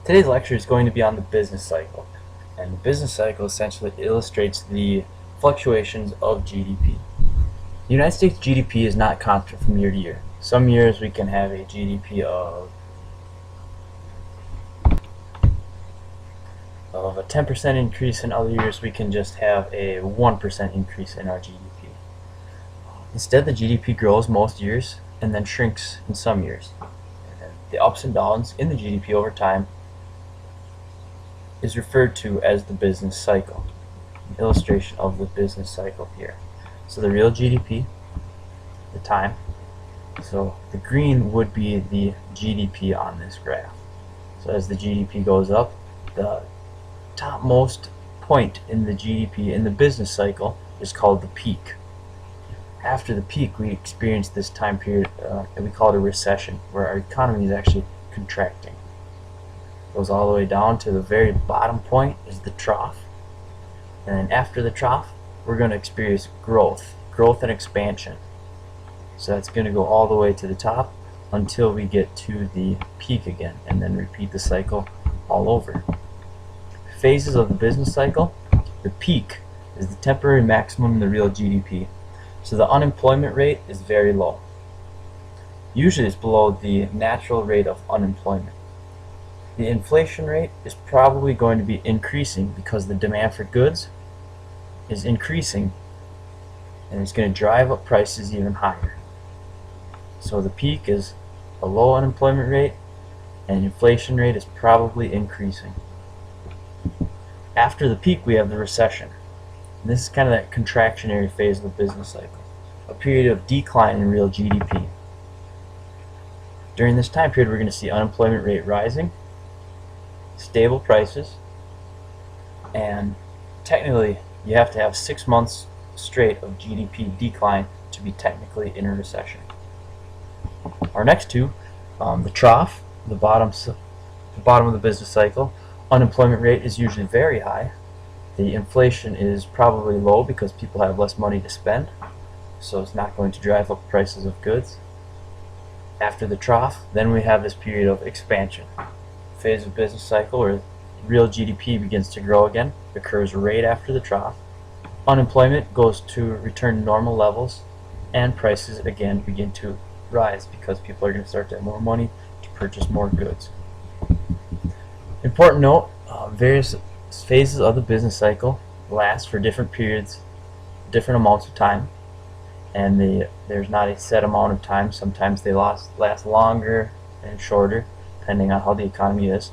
Today's lecture is going to be on the business cycle, and the business cycle essentially illustrates the fluctuations of GDP. The United States GDP is not constant from year to year. Some years we can have a GDP of a 10% increase, and other years we can just have a 1% increase in our GDP. Instead, the GDP grows most years and then shrinks in some years. And the ups and downs in the GDP over time is referred to as the business cycle. An illustration of the business cycle here. So the real GDP, the time. So the green would be the GDP on this graph. So as the GDP goes up, the topmost point in the GDP in the business cycle is called the peak. After the peak, we experience this time period that we call it a recession, where our economy is actually contracting. Goes all the way down to the very bottom point is the trough, and then after the trough we're going to experience growth and expansion. So that's going to go all the way to the top until we get to the peak again, and then repeat the cycle all over. Phases of the business cycle. The peak is the temporary maximum in the real GDP, so the unemployment rate is very low. Usually it's below the natural rate of unemployment. The inflation rate is probably going to be increasing because the demand for goods is increasing, and it's going to drive up prices even higher. So the peak is a low unemployment rate, and inflation rate is probably increasing. After the peak we have the recession. And this is kind of that contractionary phase of the business cycle, a period of decline in real GDP. During this time period we're going to see unemployment rate rising, stable prices, and technically you have to have 6 months straight of GDP decline to be technically in a recession. Our next two, the trough, the bottom of the business cycle. Unemployment rate is usually very high. The inflation is probably low because people have less money to spend, so it's not going to drive up prices of goods. After the trough, then we have this period of expansion. Phase of business cycle where real GDP begins to grow again, occurs right after the trough. Unemployment goes to return to normal levels, and prices again begin to rise because people are going to start to have more money to purchase more goods. Important note, various phases of the business cycle last for different periods, different amounts of time, and there's not a set amount of time. Sometimes they last longer and shorter depending on how the economy is.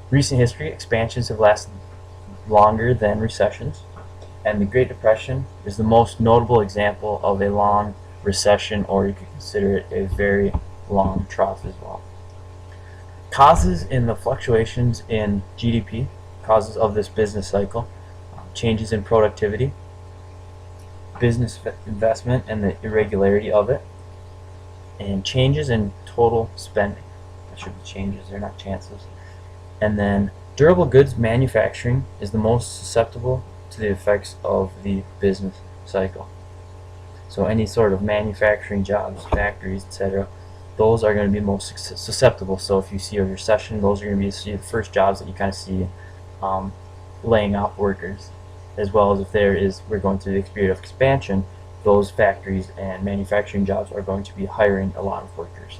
Recent history, expansions have lasted longer than recessions, and the Great Depression is the most notable example of a long recession, or you could consider it a very long trough as well. Causes in the fluctuations in GDP, causes of this business cycle: changes in productivity, business investment and the irregularity of it, and changes in total spending. That should be changes, they're not chances. And then durable goods manufacturing is the most susceptible to the effects of the business cycle. So any sort of manufacturing jobs, factories, etc., those are going to be most susceptible. So if you see a recession, those are going to be the first jobs that you kind of see laying off workers, as well as if we're going through the period of expansion, those factories and manufacturing jobs are going to be hiring a lot of workers.